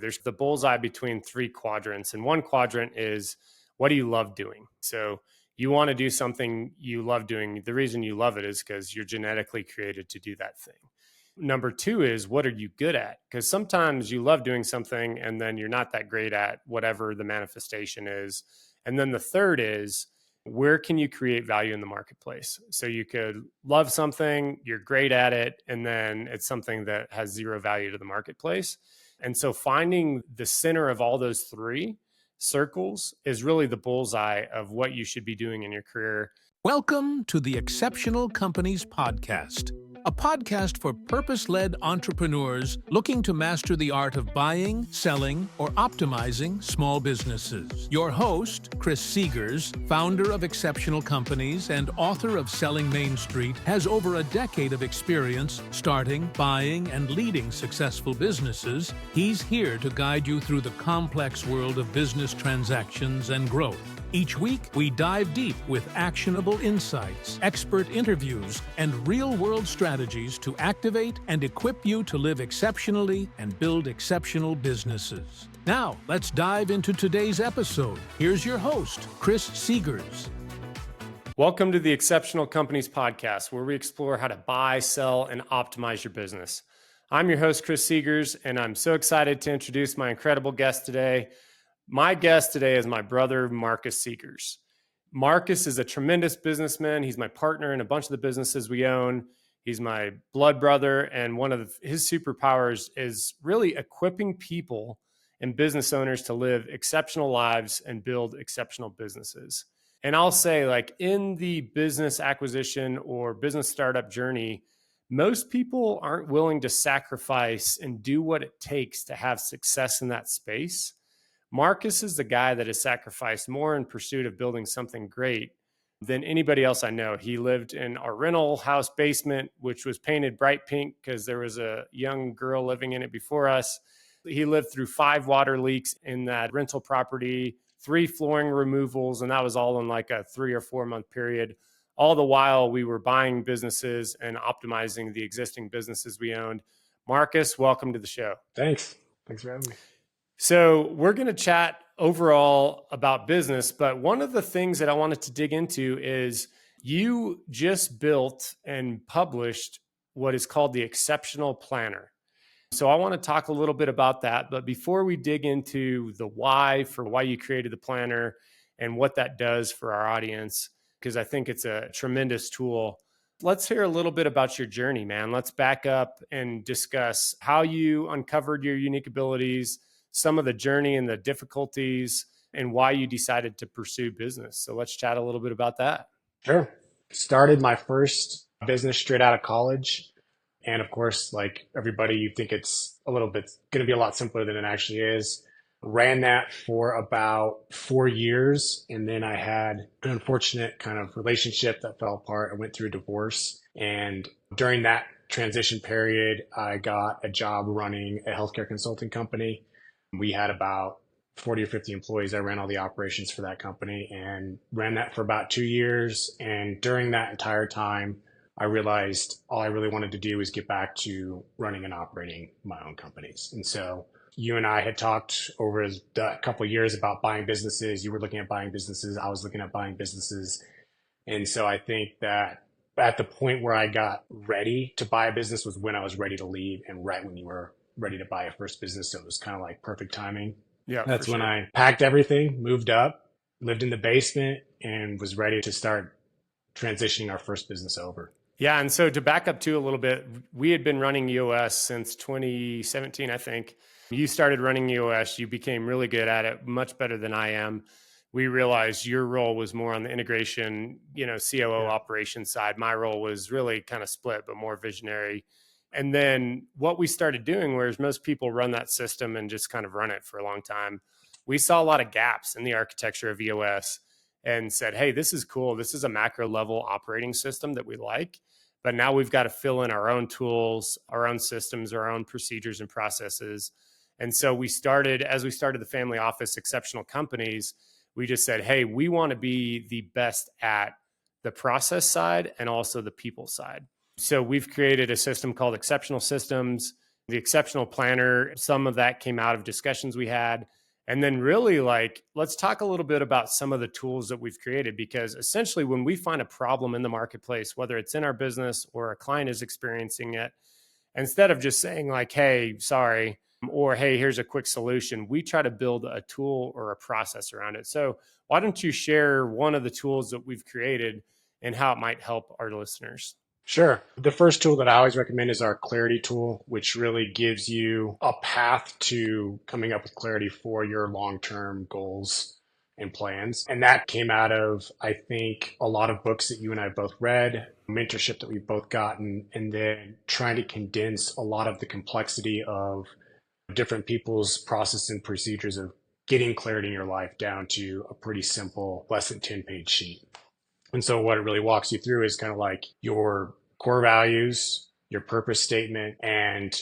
There's the bullseye between three quadrants. And one quadrant is, what do you love doing? So you want to do something you love doing. The reason you love it is because you're genetically created to do that thing. Number two is, what are you good at? Because sometimes you love doing something and then you're not that great at whatever the manifestation is. And then the third is, where can you create value in the marketplace? So you could love something, you're great at it, and then it's something that has zero value to the marketplace. And so finding the center of all those three circles is really the bullseye of what you should be doing in your career. Welcome to the Exceptional Companies Podcast, a podcast for purpose-led entrepreneurs looking to master the art of buying, selling, or optimizing small businesses. Your host, Marcus Seegers, founder of Exceptional Companies and author of Selling Main Street, has over a decade of experience starting, buying, and leading successful businesses. He's here to guide you through the complex world of business transactions and growth. Each week, we dive deep with actionable insights, expert interviews, and real-world strategies to activate and equip you to live exceptionally and build exceptional businesses. Now, let's dive into today's episode. Here's your host, Marcus Seegers. Welcome to the Exceptional Companies Podcast, where we explore how to buy, sell, and optimize your business. I'm your host, Marcus Seegers, and I'm so excited to introduce my incredible guest today. My guest today is my brother, Marcus Seegers. Marcus is a tremendous businessman. He's my partner in a bunch of the businesses we own. He's my blood brother, and one of his superpowers is really equipping people and business owners to live exceptional lives and build exceptional businesses. And I'll say, like, in the business acquisition or business startup journey, most people aren't willing to sacrifice and do what it takes to have success in that space. Marcus is the guy that has sacrificed more in pursuit of building something great than anybody else I know. He lived in our rental house basement, which was painted bright pink because there was a young girl living in it before us. He lived through 5 water leaks in that rental property, 3 flooring removals, and that was all in like a 3 or 4 month period. All the while we were buying businesses and optimizing the existing businesses we owned. Marcus, welcome to the show. Thanks for having me. So we're going to chat overall about business, but one of the things that I wanted to dig into is you just built and published what is called the Exceptional Planner. So I want to talk a little bit about that. But before we dig into the why for why you created the planner and what that does for our audience, because I think it's a tremendous tool, let's hear a little bit about your journey, man. Let's back up and discuss how you uncovered your unique abilities, some of the journey and the difficulties, and why you decided to pursue business. So let's chat a little bit about that. Sure. Started my first business straight out of college. And of course, like everybody, you think it's going to be a lot simpler than it actually is. Ran that for about 4 years. And then I had an unfortunate kind of relationship that fell apart. I went through a divorce. And during that transition period, I got a job running a healthcare consulting company. We had about 40 or 50 employees. I ran all the operations for that company and ran that for about 2 years. And during that entire time, I realized all I really wanted to do was get back to running and operating my own companies. And so you and I had talked over a couple of years about buying businesses. You were looking at buying businesses. I was looking at buying businesses. And so I think that at the point where I got ready to buy a business was when I was ready to leave, and right when you were ready to buy a first business. So it was kind of like perfect timing. Yeah, that's when I packed everything, moved up, lived in the basement, and was ready to start transitioning our first business over. Yeah. And so to back up too a little bit, we had been running EOS since 2017, I think. You started running EOS. You became really good at it, much better than I am. We realized your role was more on the integration, COO operations side. My role was really kind of split, but more visionary. And then what we started doing, whereas most people run that system and just kind of run it for a long time, we saw a lot of gaps in the architecture of EOS and said, hey, this is cool. This is a macro level operating system that we like, but now we've got to fill in our own tools, our own systems, our own procedures and processes. And so as we started the family office Exceptional Companies, we just said, hey, we want to be the best at the process side and also the people side. So we've created a system called Exceptional Systems. The exceptional planner, some of that came out of discussions we had. And then really let's talk a little bit about some of the tools that we've created, because essentially when we find a problem in the marketplace, whether it's in our business or a client is experiencing it, instead of just saying hey, sorry, or hey, here's a quick solution, we try to build a tool or a process around it. So why don't you share one of the tools that we've created and how it might help our listeners? Sure. The first tool that I always recommend is our clarity tool, which really gives you a path to coming up with clarity for your long-term goals and plans. And that came out of, I think, a lot of books that you and I both read, mentorship that we've both gotten, and then trying to condense a lot of the complexity of different people's process and procedures of getting clarity in your life down to a pretty simple, less than 10-page sheet. And so what it really walks you through is kind of like your core values, your purpose statement, and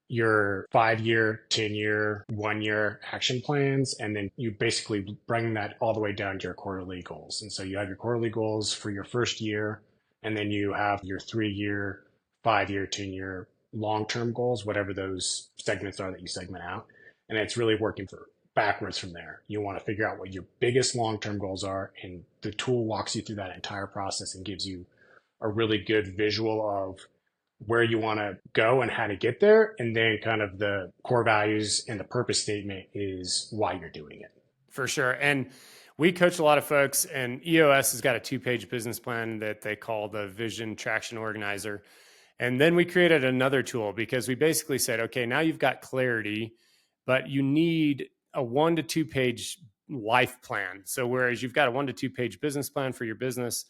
your 5-year, 10-year, 1-year action plans. And then you basically bring that all the way down to your quarterly goals. And so you have your quarterly goals for your first year, and then you have your 3-year, 5-year, 10-year long-term goals, whatever those segments are that you segment out. And it's really working for backwards from there. You want to figure out what your biggest long-term goals are, and the tool walks you through that entire process and gives you a really good visual of where you want to go and how to get there. And then kind of the core values and the purpose statement is why you're doing it. For sure. And we coach a lot of folks, and EOS has got a 2-page business plan that they call the Vision Traction Organizer. And then we created another tool because we basically said, okay, now you've got clarity, but you need a 1 to 2 page life plan. So whereas you've got a 1 to 2 page business plan for your business,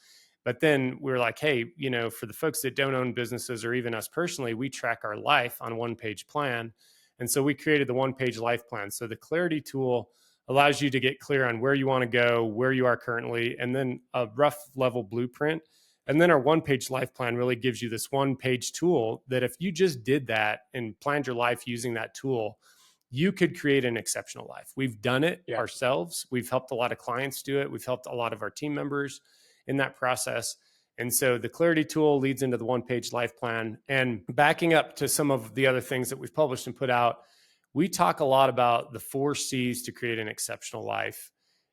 but then we're like, hey, for the folks that don't own businesses, or even us personally, we track our life on a 1-page plan. And so we created the 1-page life plan. So the clarity tool allows you to get clear on where you want to go, where you are currently, and then a rough level blueprint. And then our 1-page life plan really gives you this 1-page tool that if you just did that and planned your life using that tool, you could create an exceptional life. We've done it ourselves. We've helped a lot of clients do it. We've helped a lot of our team members in that process. And so the clarity tool leads into the 1-page life plan. And backing up to some of the other things that we've published and put out, we talk a lot about the 4 C's to create an exceptional life.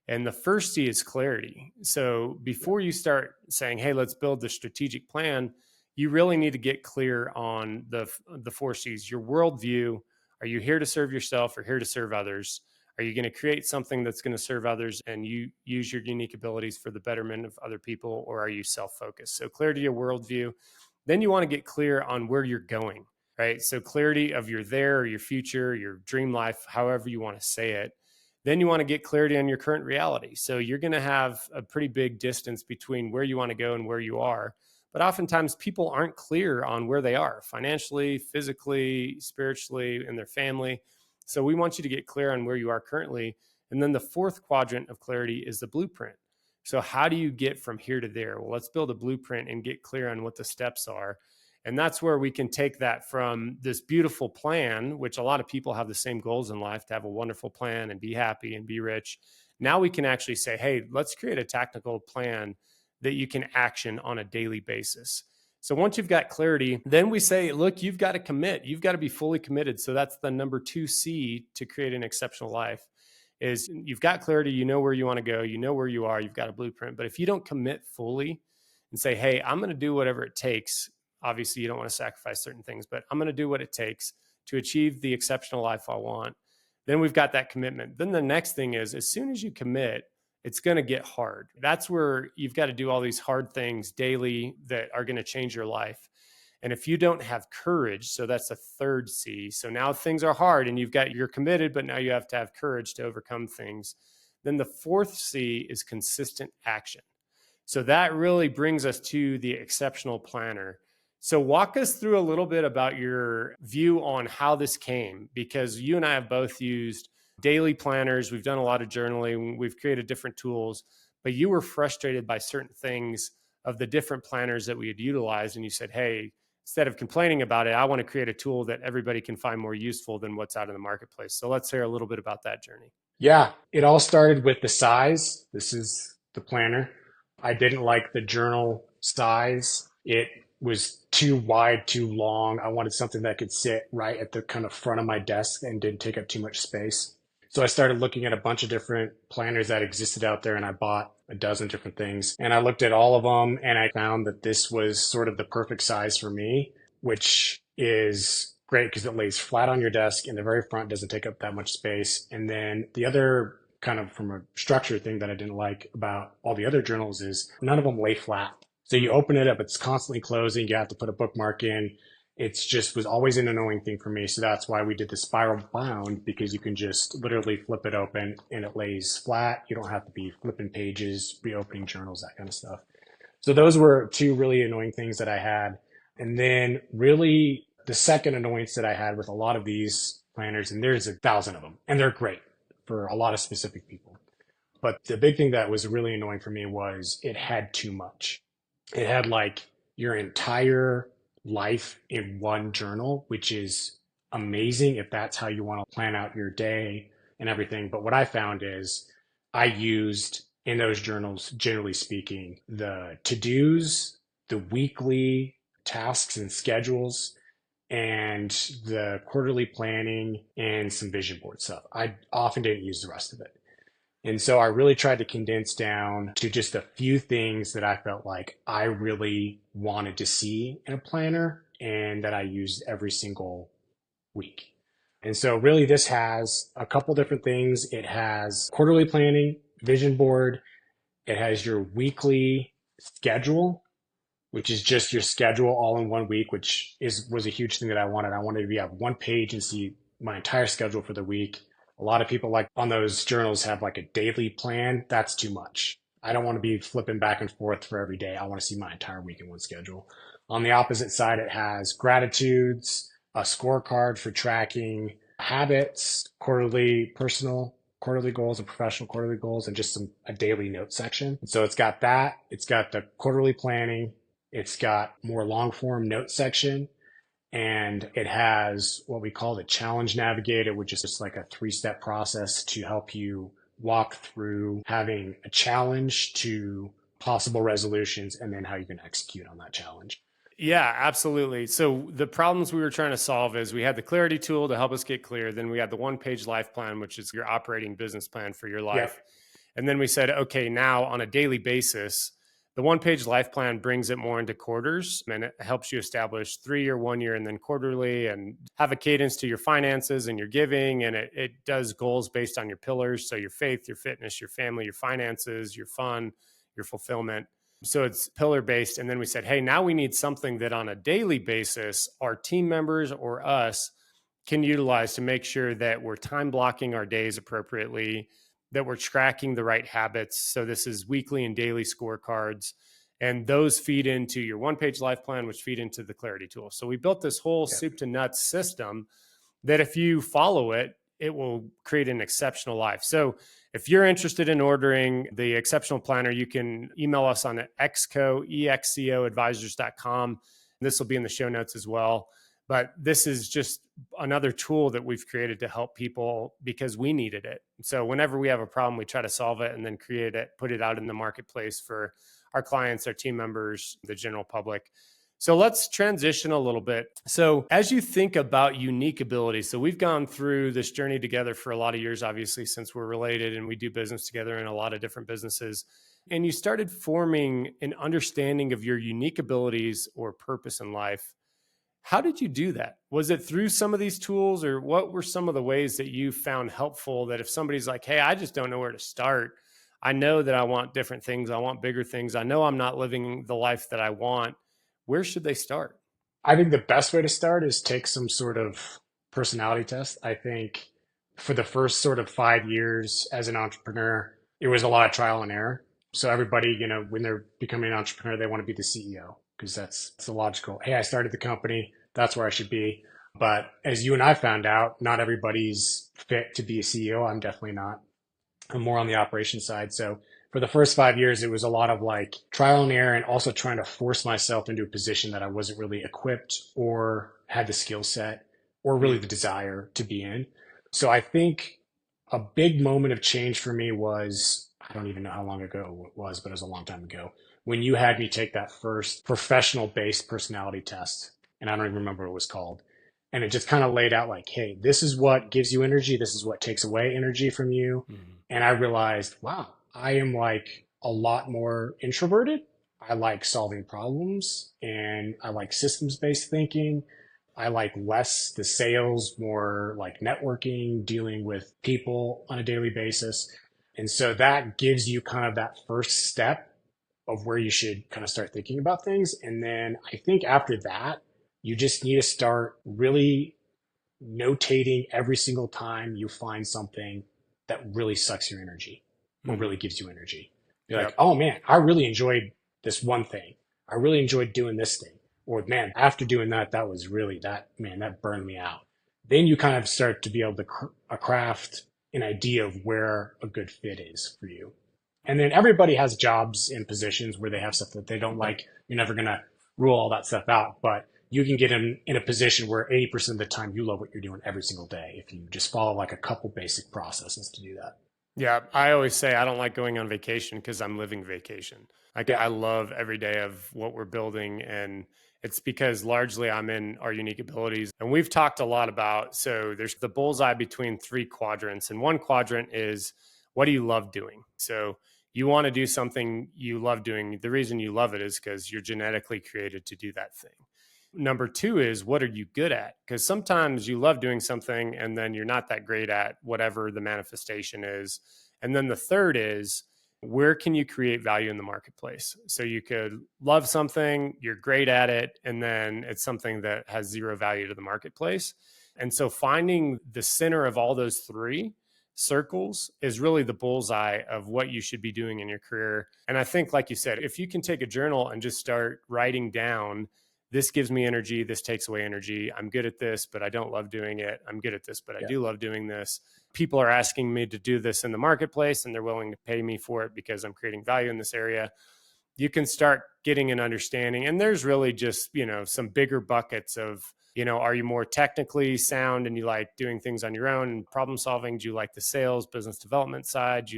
And the first C is clarity. So before you start saying, hey, let's build the strategic plan, you really need to get clear on the 4 C's. Your worldview. Are you here to serve yourself or here to serve others? Are you going to create something that's going to serve others and you use your unique abilities for the betterment of other people, or are you self-focused? So clarity of worldview. Then you want to get clear on where you're going, right? So clarity of your there, or your future, your dream life, however you want to say it. Then you want to get clarity on your current reality. So you're going to have a pretty big distance between where you want to go and where you are. But oftentimes people aren't clear on where they are financially, physically, spiritually, in their family. So we want you to get clear on where you are currently. And then the 4th quadrant of clarity is the blueprint. So how do you get from here to there? Well, let's build a blueprint and get clear on what the steps are. And that's where we can take that from this beautiful plan, which a lot of people have the same goals in life, to have a wonderful plan and be happy and be rich. Now we can actually say, hey, let's create a tactical plan that you can action on a daily basis. So once you've got clarity, then we say, look, you've got to commit. You've got to be fully committed. So that's the number 2 C to create an exceptional life. Is you've got clarity, you know where you want to go, you know where you are, you've got a blueprint. But if you don't commit fully and say, hey, I'm going to do whatever it takes, obviously you don't want to sacrifice certain things, but I'm going to do what it takes to achieve the exceptional life I want, then we've got that commitment. Then the next thing is, as soon as you commit, it's going to get hard. That's where you've got to do all these hard things daily that are going to change your life. And if you don't have courage, so that's a 3rd C. So now things are hard and you're committed, but now you have to have courage to overcome things. Then the 4th C is consistent action. So that really brings us to the exceptional planner. So walk us through a little bit about your view on how this came, because you and I have both used daily planners. We've done a lot of journaling. We've created different tools, but you were frustrated by certain things of the different planners that we had utilized. And you said, hey, instead of complaining about it, I want to create a tool that everybody can find more useful than what's out in the marketplace. So let's hear a little bit about that journey. Yeah, it all started with the size. This is the planner. I didn't like the journal size. It was too wide, too long. I wanted something that could sit right at the kind of front of my desk and didn't take up too much space. So I started looking at a bunch of different planners that existed out there, and I bought a dozen different things. And I looked at all of them and I found that this was sort of the perfect size for me, which is great because it lays flat on your desk in the very front, doesn't take up that much space. And then the other kind of from a structure thing that I didn't like about all the other journals is none of them lay flat. So you open it up, it's constantly closing. You have to put a bookmark in. It's just was always an annoying thing for me. So that's why we did the spiral bound, because you can just literally flip it open and it lays flat. You don't have to be flipping pages, reopening journals, that kind of stuff. So those were two really annoying things that I had. And then really the second annoyance that I had with a lot of these planners, and there's 1,000 of them, and they're great for a lot of specific people. But the big thing that was really annoying for me was it had too much. It had like your entire life in one journal, which is amazing if that's how you want to plan out your day and everything. But what I found is I used in those journals, generally speaking, the to-dos, the weekly tasks and schedules, and the quarterly planning and some vision board stuff. I often didn't use the rest of it. And so I really tried to condense down to just a few things that I felt like I really wanted to see in a planner and that I used every single week. And so really this has a couple different things. It has quarterly planning, vision board. It has your weekly schedule, which is just your schedule all in one week, which was a huge thing that I wanted. I wanted to have one page and see my entire schedule for the week. A lot of people like on those journals have like a daily plan. That's too much. I don't want to be flipping back and forth for every day. I want to see my entire week in one schedule. On the opposite side, it has gratitudes, a scorecard for tracking habits, quarterly personal quarterly goals and professional quarterly goals, and just a daily note section. So it's got that. It's got the quarterly planning. It's got more long form note section. And it has what we call the challenge navigator, which is just like a 3-step process to help you walk through having a challenge to possible resolutions and then how you can execute on that challenge. Yeah, absolutely. So the problems we were trying to solve is we had the clarity tool to help us get clear. Then we had the 1-page life plan, which is your operating business plan for your life. Yep. And then we said, okay, now on a daily basis, the 1-page life plan brings it more into quarters, and it helps you establish 3-year, 1-year, and then quarterly, and have a cadence to your finances and your giving. And it does goals based on your pillars. So your faith, your fitness, your family, your finances, your fun, your fulfillment. So it's pillar based. And then we said, hey, now we need something that on a daily basis, our team members or us can utilize to make sure that we're time blocking our days appropriately, that we're tracking the right habits. So this is weekly and daily scorecards, and those feed into your 1-page life plan, which feed into the clarity tool. So we built this whole soup to nuts system that if you follow it, it will create an exceptional life. So if you're interested in ordering the exceptional planner, you can email us on exco advisors.com. This will be in the show notes as well. But this is just another tool that we've created to help people because we needed it. So whenever we have a problem, we try to solve it and then create it, put it out in the marketplace for our clients, our team members, the general public. So let's transition a little bit. So as you think about unique abilities, so we've gone through this journey together for a lot of years, obviously, since we're related and we do business together in a lot of different businesses. And you started forming an understanding of your unique abilities or purpose in life. How did you do that? Was it through some of these tools, or what were some of the ways that you found helpful that if somebody's like, hey, I just don't know where to start. I know that I want different things. I want bigger things. I know I'm not living the life that I want. Where should they start? I think the best way to start is take some sort of personality test. I think for the first sort of 5 years as an entrepreneur, it was a lot of trial and error. So everybody, when they're becoming an entrepreneur, they want to be the CEO because that's the logical. Hey, I started the company. That's where I should be. But as you and I found out, not everybody's fit to be a CEO. I'm definitely not. I'm more on the operations side. So for the first 5 years, it was a lot of like trial and error and also trying to force myself into a position that I wasn't really equipped or had the skill set or really the desire to be in. So I think a big moment of change for me was, I don't even know how long ago it was, but it was a long time ago. when you had me take that first professional based personality test. And I don't even remember what it was called. And it just kind of laid out like, hey, this is what gives you energy. This is what takes away energy from you. And I realized, wow, I am like a lot more introverted. I like solving problems and I like systems based thinking. I like less the sales, more like networking, dealing with people on a daily basis. And so that gives you kind of that first step of where you should kind of start thinking about things. And then I think after that, you just need to start really notating every single time you find something that really sucks your energy or really gives you energy. You're like, oh man, I really enjoyed this one thing. I really enjoyed doing this thing. Or man, after doing that, that was really that burned me out. Then you kind of start to be able to craft an idea of where a good fit is for you. And then everybody has jobs and positions where they have stuff that they don't like. You're never going to rule all that stuff out, but you can get in a position where 80% of the time you love what you're doing every single day if you just follow like a couple basic processes to do that. Yeah, I always say I don't like going on vacation because I'm living vacation. I love every day of what we're building, and it's because largely I'm in our unique abilities. And we've talked a lot about, so there's the bullseye between three quadrants, and one quadrant is what do you love doing? So you want to do something you love doing. The reason you love it is because you're genetically created to do that thing. Number two is what are you good at? Because sometimes you love doing something and then you're not that great at whatever the manifestation is. And then the third is where can you create value in the marketplace? So you could love something, you're great at it, and then it's something that has zero value to the marketplace. And so finding the center of all those three circles is really the bullseye of what you should be doing in your career. And I think, like you said, if you can take a journal and just start writing down, this gives me energy, this takes away energy. I'm good at this, but I don't love doing it. I'm good at this, but I do love doing this. People are asking me to do this in the marketplace and they're willing to pay me for it because I'm creating value in this area. You can start getting an understanding. And there's really just, some bigger buckets of, are you more technically sound and you like doing things on your own and problem solving? Do you like the sales, business development side?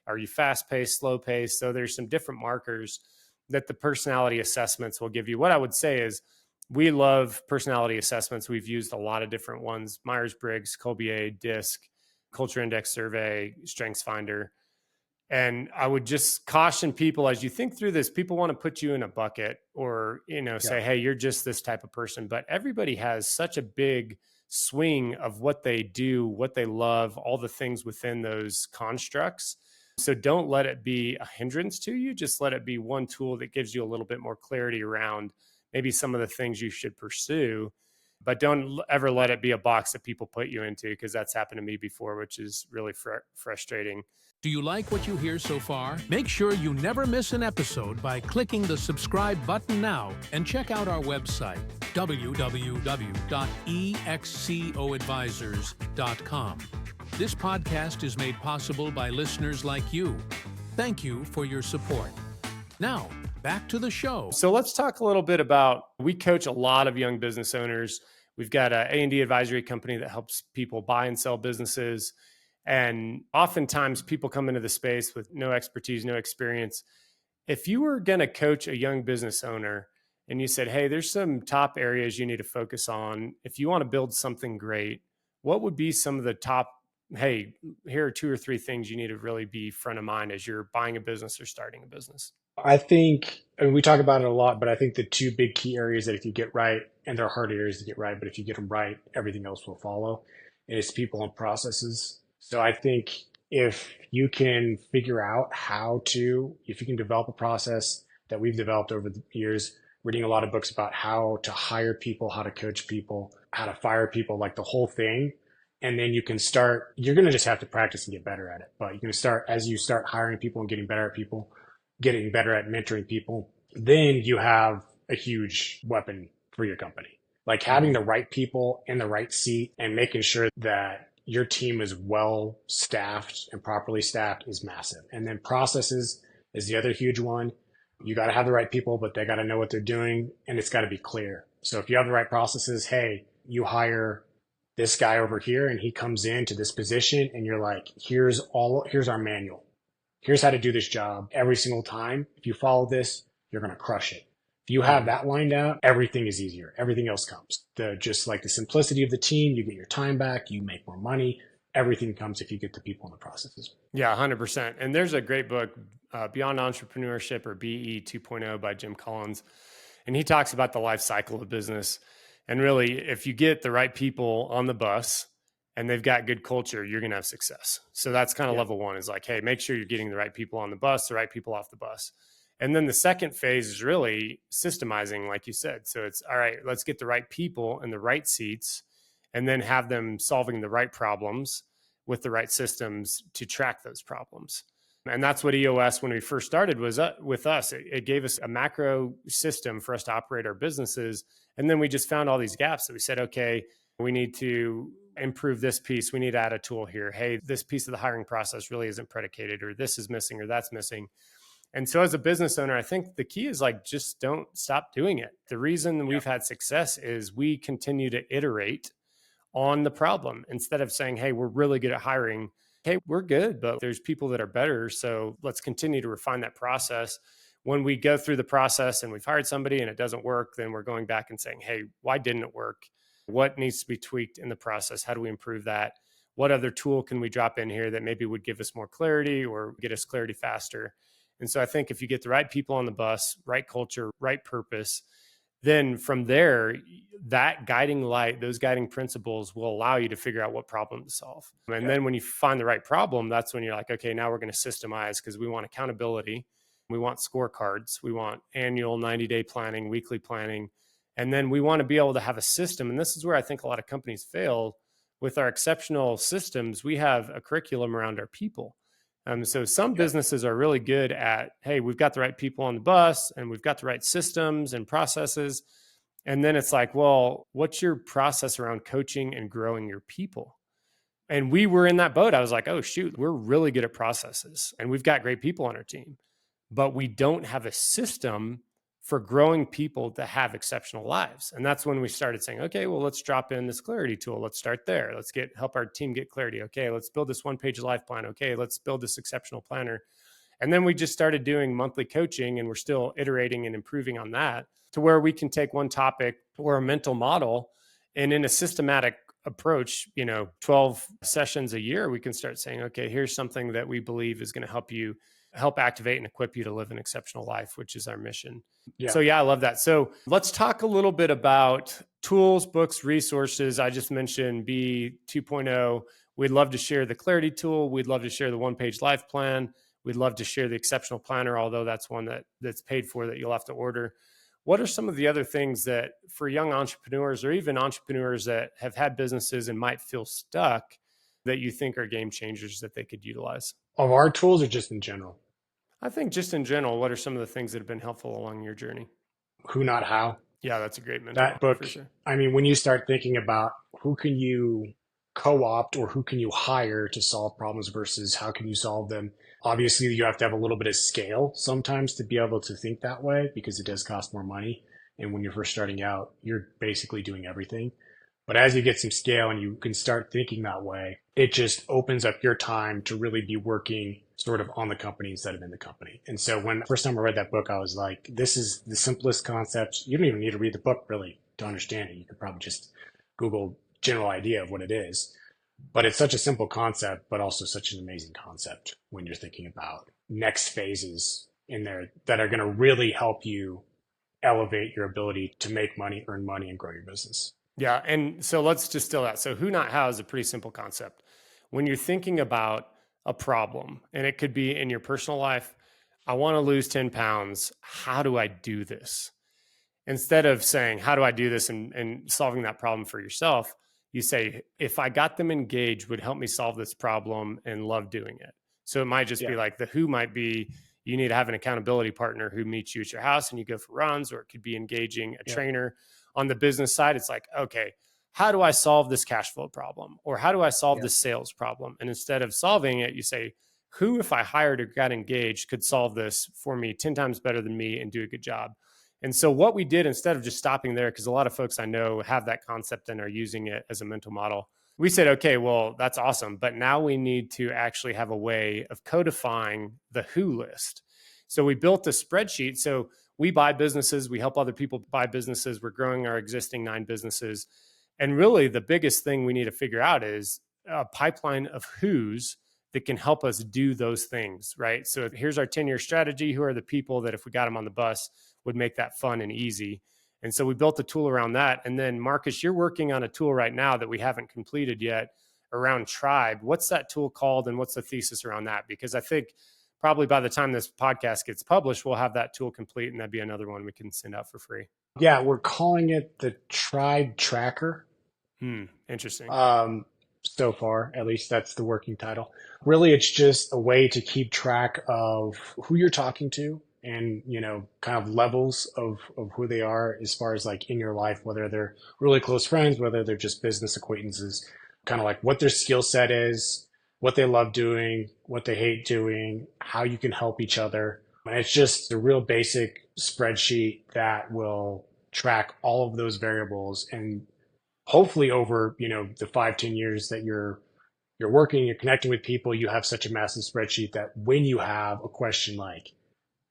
Are you fast paced, slow paced? So there's some different markers that the personality assessments will give you. What I would say is we love personality assessments. We've used a lot of different ones: Myers-Briggs, Colbier, DISC, Culture Index Survey, StrengthsFinder. And I would just caution people as you think through this, people want to put you in a bucket or, say, hey, you're just this type of person. But everybody has such a big swing of what they do, what they love, all the things within those constructs. So don't let it be a hindrance to you. Just let it be one tool that gives you a little bit more clarity around maybe some of the things you should pursue. But don't ever let it be a box that people put you into, because that's happened to me before, which is really frustrating. Do you like what you hear so far? Make sure you never miss an episode by clicking the subscribe button now and check out our website, www.excoadvisors.com. This podcast is made possible by listeners like you. Thank you for your support. Now, back to the show. So let's talk a little bit about, we coach a lot of young business owners. We've got an A&D advisory company that helps people buy and sell businesses. And oftentimes people come into the space with no expertise, no experience. If you were going to coach a young business owner and you said, hey, there's some top areas you need to focus on, if you want to build something great, what would be some of the top, hey, here are 2 or 3 things you need to really be front of mind as you're buying a business or starting a business? I think, we talk about it a lot, but I think the 2 big key areas that if you get right, and they're hard areas to get right, but if you get them right, everything else will follow, is people and processes. So I think if you can figure out if you can develop a process that we've developed over the years, reading a lot of books about how to hire people, how to coach people, how to fire people, like the whole thing. And then you can start, you're going to just have to practice and get better at it. But you can start, as you start hiring people and getting better at people, getting better at mentoring people, then you have a huge weapon for your company. Like having the right people in the right seat and making sure that your team is well staffed and properly staffed is massive. And then processes is the other huge one. You got to have the right people, but they got to know what they're doing and it's got to be clear. So if you have the right processes, hey, you hire this guy over here and he comes into this position and you're like, here's our manual. here's how to do this job every single time. If you follow this, you're going to crush it. If you have that lined out, everything is easier. Everything else comes. Just like the simplicity of the team, you get your time back, you make more money. Everything comes if you get the people in the processes. Yeah, 100%. And there's a great book, Beyond Entrepreneurship, or BE 2.0 by Jim Collins. And he talks about the life cycle of business. And really, if you get the right people on the bus and they've got good culture, you're going to have success. So that's kind of level one, is like, hey, make sure you're getting the right people on the bus, the right people off the bus. And then the second phase is really systemizing, like you said. So it's, all right, let's get the right people in the right seats and then have them solving the right problems with the right systems to track those problems. And that's what EOS, when we first started, was with us. It gave us a macro system for us to operate our businesses. And then we just found all these gaps that we said, okay, we need to improve this piece. We need to add a tool here. Hey, this piece of the hiring process really isn't predicated, or this is missing, or that's missing. And so as a business owner, I think the key is like, just don't stop doing it. The reason we've had success is we continue to iterate on the problem instead of saying, hey, we're really good at hiring. Hey, we're good, but there's people that are better. So let's continue to refine that process. When we go through the process and we've hired somebody and it doesn't work, then we're going back and saying, hey, why didn't it work? What needs to be tweaked in the process? How do we improve that? What other tool can we drop in here that maybe would give us more clarity or get us clarity faster? And so I think if you get the right people on the bus, right culture, right purpose, then from there, that guiding light, those guiding principles will allow you to figure out what problem to solve. And then when you find the right problem, that's when you're like, okay, now we're going to systemize, because we want accountability. We want scorecards. We want annual 90-day planning, weekly planning. And then we want to be able to have a system. And this is where I think a lot of companies fail. With our exceptional systems, we have a curriculum around our people. So some businesses are really good at, hey, we've got the right people on the bus and we've got the right systems and processes. And then it's like, well, what's your process around coaching and growing your people? And we were in that boat. I was like, oh, shoot, we're really good at processes and we've got great people on our team, but we don't have a system for growing people to have exceptional lives. And that's when we started saying, okay, well, let's drop in this clarity tool. Let's start there. Let's help our team get clarity. Okay, let's build this one-page life plan. Okay, let's build this exceptional planner. And then we just started doing monthly coaching, and we're still iterating and improving on that to where we can take one topic or a mental model, and in a systematic approach, 12 sessions a year, we can start saying, okay, here's something that we believe is going to help activate and equip you to live an exceptional life, which is our mission. So I love that. So let's talk a little bit about tools, books, resources. I just mentioned B 2.0. We'd love to share the clarity tool. We'd love to share the one-page life plan. We'd love to share the exceptional planner, although that's one that's paid for that you'll have to order. What are some of the other things that for young entrepreneurs or even entrepreneurs that have had businesses and might feel stuck that you think are game changers that they could utilize? Of our tools or just in general? I think just in general, what are some of the things that have been helpful along your journey? Who, Not How. Yeah, that's a great mentor. That book, for sure. I mean, when you start thinking about who can you co-opt or who can you hire to solve problems versus how can you solve them, obviously you have to have a little bit of scale sometimes to be able to think that way, because it does cost more money. And when you're first starting out, you're basically doing everything. But as you get some scale and you can start thinking that way, it just opens up your time to really be working sort of on the company instead of in the company. And so when first time I read that book, I was like, this is the simplest concept. You don't even need to read the book really to understand it. You could probably just Google general idea of what it is. But it's such a simple concept, but also such an amazing concept when you're thinking about next phases in there that are going to really help you elevate your ability to make money, earn money, and grow your business. Yeah. And so let's distill that. So who, not how is a pretty simple concept. When you're thinking about a problem, and it could be in your personal life, I want to lose 10 pounds. How do I do this? Instead of saying, how do I do this and solving that problem for yourself, you say, if I got them engaged, would help me solve this problem and love doing it. So it might just be like the who might be, you need to have an accountability partner who meets you at your house and you go for runs, or it could be engaging a trainer. On the business side, it's like, okay, how do I solve this cash flow problem? Or how do I solve this sales problem? And instead of solving it, you say, who, if I hired or got engaged, could solve this for me 10 times better than me and do a good job? And so what we did, instead of just stopping there, because a lot of folks I know have that concept and are using it as a mental model, we said, okay, well, that's awesome. But now we need to actually have a way of codifying the who list. So we built a spreadsheet. So we buy businesses, we help other people buy businesses. We're growing our existing 9 businesses. And really the biggest thing we need to figure out is a pipeline of who's that can help us do those things, right? So here's our 10-year strategy. Who are the people that if we got them on the bus would make that fun and easy? And so we built a tool around that. And then Marcus, you're working on a tool right now that we haven't completed yet around Tribe. What's that tool called and what's the thesis around that? Because I think probably by the time this podcast gets published, we'll have that tool complete and that'd be another one we can send out for free. Yeah, we're calling it the Tribe Tracker. Interesting. So far, at least that's the working title. Really, it's just a way to keep track of who you're talking to and, kind of levels of who they are as far as like in your life, whether they're really close friends, whether they're just business acquaintances, kind of like what their skill set is, what they love doing, what they hate doing, how you can help each other. And it's just a real basic spreadsheet that will track all of those variables, and hopefully over, the 5-10 years that you're working, you're connecting with people, you have such a massive spreadsheet that when you have a question like,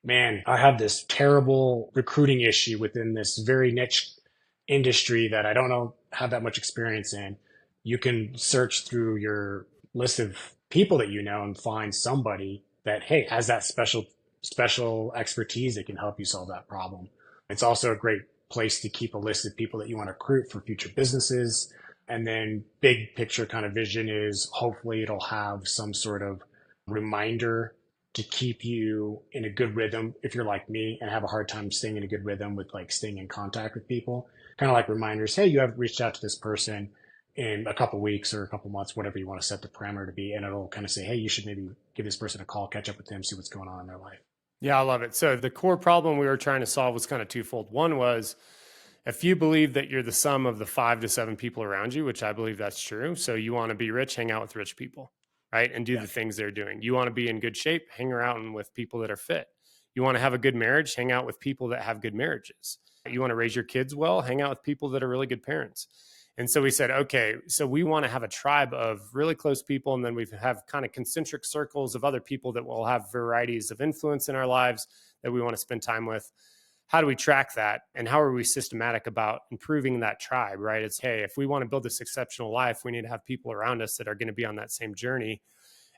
man, I have this terrible recruiting issue within this very niche industry that I don't have that much experience in, you can search through your list of people that you know and find somebody that, hey, has that special expertise that can help you solve that problem. It's also a great place to keep a list of people that you want to recruit for future businesses. And then big picture kind of vision is hopefully it'll have some sort of reminder to keep you in a good rhythm if you're like me and have a hard time staying in a good rhythm with like staying in contact with people. Kind of like reminders, hey, you haven't reached out to this person in a couple weeks or a couple months, whatever you want to set the parameter to be. And it'll kind of say, hey, you should maybe give this person a call, catch up with them, see what's going on in their life. Yeah, I love it. So the core problem we were trying to solve was kind of twofold. One was if you believe that you're the sum of the 5 to 7 people around you, which I believe that's true. So you want to be rich, hang out with rich people, right? And do the things they're doing. You want to be in good shape, hang around with people that are fit. You want to have a good marriage, hang out with people that have good marriages. You want to raise your kids well, hang out with people that are really good parents. And so we said, okay, so we want to have a tribe of really close people. And then we have kind of concentric circles of other people that will have varieties of influence in our lives that we want to spend time with. How do we track that? And how are we systematic about improving that tribe, right? It's, hey, if we want to build this exceptional life, we need to have people around us that are going to be on that same journey.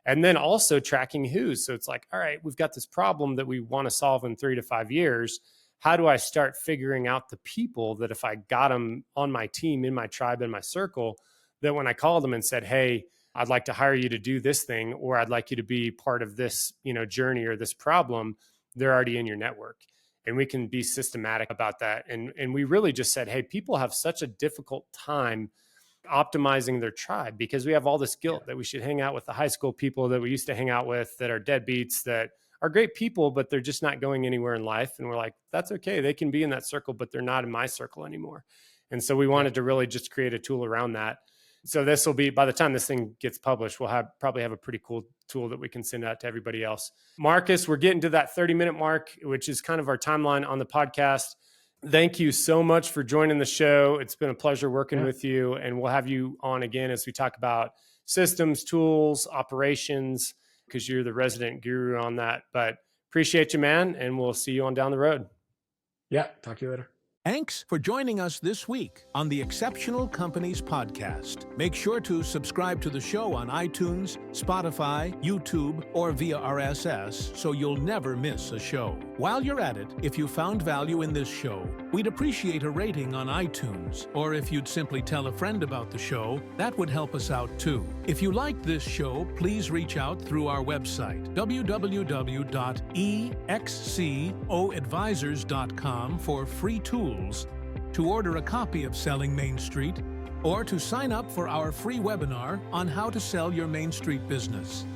And then also tracking who's. So it's like, all right, we've got this problem that we want to solve in 3 to 5 years. How do I start figuring out the people that if I got them on my team, in my tribe, in my circle, that when I called them and said, hey, I'd like to hire you to do this thing, or I'd like you to be part of this, journey or this problem, they're already in your network. And we can be systematic about that. And we really just said, hey, people have such a difficult time optimizing their tribe because we have all this guilt that we should hang out with the high school people that we used to hang out with that are deadbeats, that are great people, but they're just not going anywhere in life. And we're like, that's okay. They can be in that circle, but they're not in my circle anymore. And so we wanted to really just create a tool around that. So this will be, by the time this thing gets published, we'll probably have a pretty cool tool that we can send out to everybody else. Marcus, we're getting to that 30-minute mark, which is kind of our timeline on the podcast. Thank you so much for joining the show. It's been a pleasure working with you, and we'll have you on again as we talk about systems, tools, operations, because you're the resident guru on that. But appreciate you, man, and we'll see you on down the road. Yeah, talk to you later. Thanks for joining us this week on the Exceptional Companies Podcast. Make sure to subscribe to the show on iTunes, Spotify, YouTube, or via RSS so you'll never miss a show. While you're at it, if you found value in this show, we'd appreciate a rating on iTunes, or if you'd simply tell a friend about the show, that would help us out too. If you liked this show, please reach out through our website, www.excoadvisors.com, for free tools to order a copy of Selling Main Street, or to sign up for our free webinar on how to sell your Main Street business.